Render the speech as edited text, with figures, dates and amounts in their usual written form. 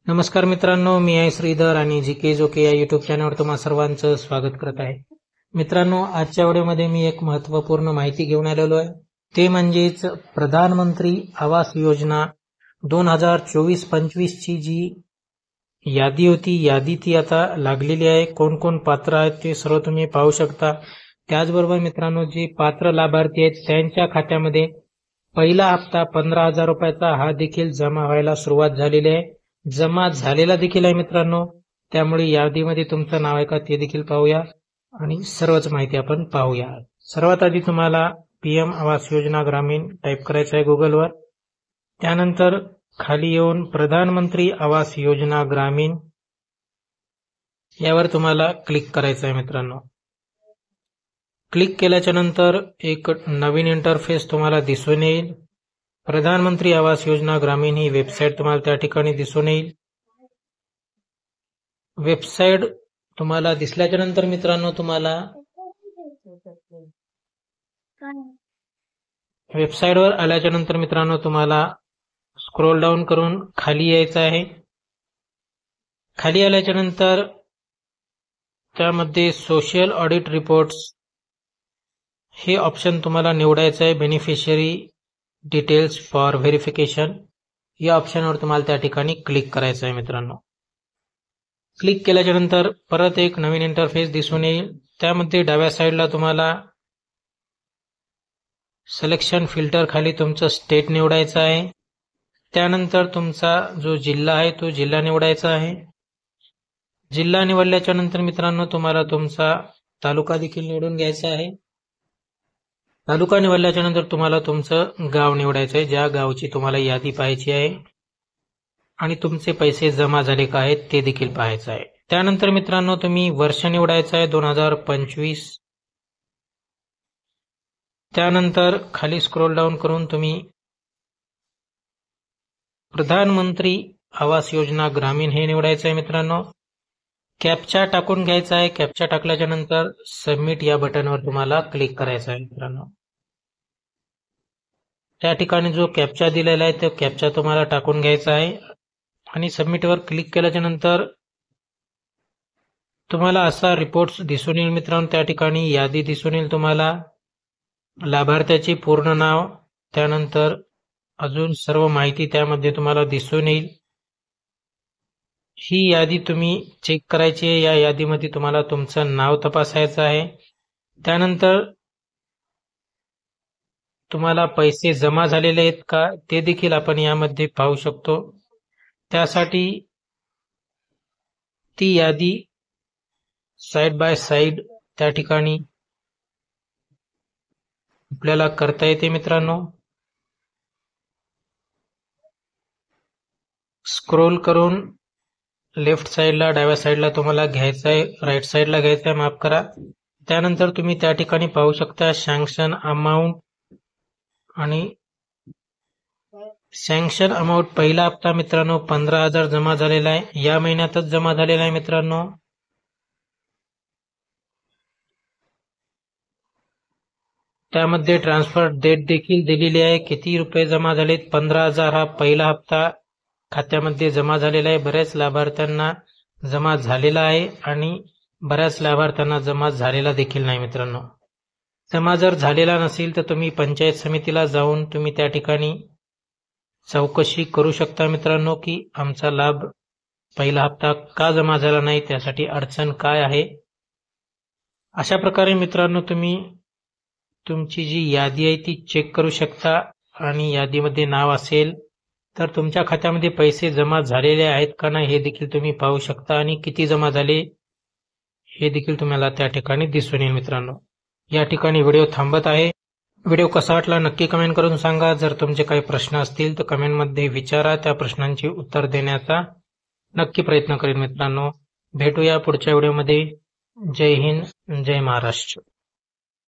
नमस्कार मित्रांनो, मी आहे श्रीधर आणि जीके जोके या युट्यूब चॅनलवर तुम्हा सर्वांचं स्वागत करत आहे. मित्रांनो, आजच्या व्हिडिओमध्ये मी एक महत्त्वपूर्ण माहिती घेऊन आलेलो आहे. ते म्हणजेच प्रधानमंत्री आवास योजना 2024-25 ची जी यादी होती, यादी ती आता लागलेली आहे. कोण कोण पात्र आहेत ते सर्व तुम्ही पाहू शकता. त्याचबरोबर मित्रांनो, जे पात्र लाभार्थी आहेत त्यांच्या खात्यामध्ये पहिला हप्ता 15,000 रुपयाचा हा देखील जमा व्हायला सुरुवात झालेली आहे. जमा झालेला देखील आहे मित्रांनो. त्यामुळे यादीमध्ये तुमचं नाव आहे का ते देखील पाहूया आणि सर्वच माहिती आपण पाहूया. सर्वात आधी तुम्हाला PM आवास योजना ग्रामीण टाईप करायचं आहे गुगलवर. त्यानंतर खाली येऊन प्रधानमंत्री आवास योजना ग्रामीण यावर तुम्हाला क्लिक करायचं आहे मित्रांनो. क्लिक केल्याच्या नंतर एक नवीन इंटरफेस तुम्हाला दिसून येईल. प्रधानमंत्री आवास योजना ग्रामीण ही वेबसाईट तुम्हाला त्या ठिकाणी दिसून येईल. वेबसाईट तुम्हाला दिसल्याच्या नंतर मित्रांनो, तुम्हाला वेबसाईटवर आल्याच्या नंतर मित्रांनो तुम्हाला स्क्रोल डाऊन करून खाली यायचं आहे. खाली आल्याच्या नंतर त्यामध्ये सोशल ऑडिट रिपोर्ट्स हे ऑप्शन तुम्हाला निवडायचं आहे. बेनिफिशियरी डिटेल्स फॉर व्हेरिफिकेशन या ऑप्शनवर तुम्हाला त्या ठिकाणी क्लिक करायचं आहे मित्रांनो. क्लिक केल्याच्या नंतर परत एक नवीन इंटरफेस दिसून येईल. त्यामध्ये डाव्या साईडला तुम्हाला सिलेक्शन फिल्टर खाली तुमचं स्टेट निवडायचं आहे. त्यानंतर तुमचा जो जिल्हा आहे तो जिल्हा निवडायचा आहे. जिल्हा निवडल्याच्या नंतर मित्रांनो तुम्हाला तुमचा तालुका देखील निवडून घ्यायचा आहे. तालुका निवडल्याच्या नंतर तुम्हाला तुमचं गाव निवडायचं आहे, ज्या गावची तुम्हाला यादी पाहायची आहे आणि तुमचे पैसे जमा झाले का आहेत ते देखील पाहायचं आहे. त्यानंतर मित्रांनो तुम्ही वर्ष निवडायचं आहे 2025. त्यानंतर खाली स्क्रोल डाऊन करून तुम्ही प्रधानमंत्री आवास योजना ग्रामीण हे निवडायचं आहे मित्रांनो. कॅप्चा टाकून घ्यायचा आहे. कॅप्चा टाकल्याच्या नंतर सबमिट या बटनवर तुम्हाला क्लिक करायचं आहे मित्रांनो. त्या ठिकाणी जो कॅप्चा दिलेला आहे तो कॅप्चा तुम्हाला टाकून घ्यायचा आहे आणि सबमिटवर क्लिक केल्याच्या नंतर तुम्हाला असा रिपोर्ट्स दिसून येईल मित्रांनो. त्या ठिकाणी यादी दिसून येईल तुम्हाला, लाभार्थ्याचे पूर्ण नाव, त्यानंतर अजून सर्व माहिती त्यामध्ये तुम्हाला दिसून येईल. ही यादी तुम्ही चेक करायची आहे. या यादीमध्ये तुम्हाला तुमचं नाव तपासायचं आहे. त्यानंतर तुम्हाला पैसे जमा झालेले आहेत का ते देखील आपण यामध्ये पाहू शकतो. त्यासाठी ती यादी साइड बाय साइड त्या ठिकाणी आपल्याला करता येते मित्रांनो. स्क्रोल करून लेफ्ट साइडला, डाव्या साइडला तुम्हाला घ्यायचं आहे, राईट साइडला घ्यायचं आहे, माफ करा. त्यानंतर तुम्ही त्या ठिकाणी पाहू शकता सँक्शन अमाऊंट आणि सँक्शन अमाऊंट पहिला हप्ता मित्रांनो 15,000 जमा झालेला आहे. या महिन्यातच जमा झालेला आहे मित्रांनो. त्यामध्ये ट्रान्सफर डेट देखील दिलेली आहे, किती रुपये जमा झालेत. 15,000 हा पहिला हप्ता खात्यामध्ये जमा झालेला आहे. बऱ्याच लाभार्थ्यांना जमा झालेला आहे आणि बऱ्याच लाभार्थ्यांना जमा झालेला देखील नाही मित्रांनो. जमा जर झालेला नसेल तर तुम्ही पंचायत समितीला जाऊन तुम्ही त्या ठिकाणी चौकशी करू शकता मित्रांनो की आमचा लाभ पहिला हप्ता का जमा झाला नाही, त्यासाठी अडचण काय आहे. अशा प्रकारे मित्रांनो तुम्ही तुमची जी यादी आहे ती चेक करू शकता आणि यादीमध्ये नाव असेल तर तुमच्या खात्यामध्ये पैसे जमा झालेले आहेत का नाही हे देखील तुम्ही पाहू शकता आणि किती जमा झाले हे देखील तुम्हाला त्या ठिकाणी दिसून येईल मित्रांनो. या ठिकाणी व्हिडिओ थांबत आहे. व्हिडिओ कसा वाटला नक्की कमेंट करून सांगा. जर तुमचे काही प्रश्न असतील तर कमेंटमध्ये विचारा. त्या प्रश्नांची उत्तर देण्याचा नक्की प्रयत्न करेन मित्रांनो. भेटूया पुढच्या व्हिडिओमध्ये. जय हिंद, जय महाराष्ट्र.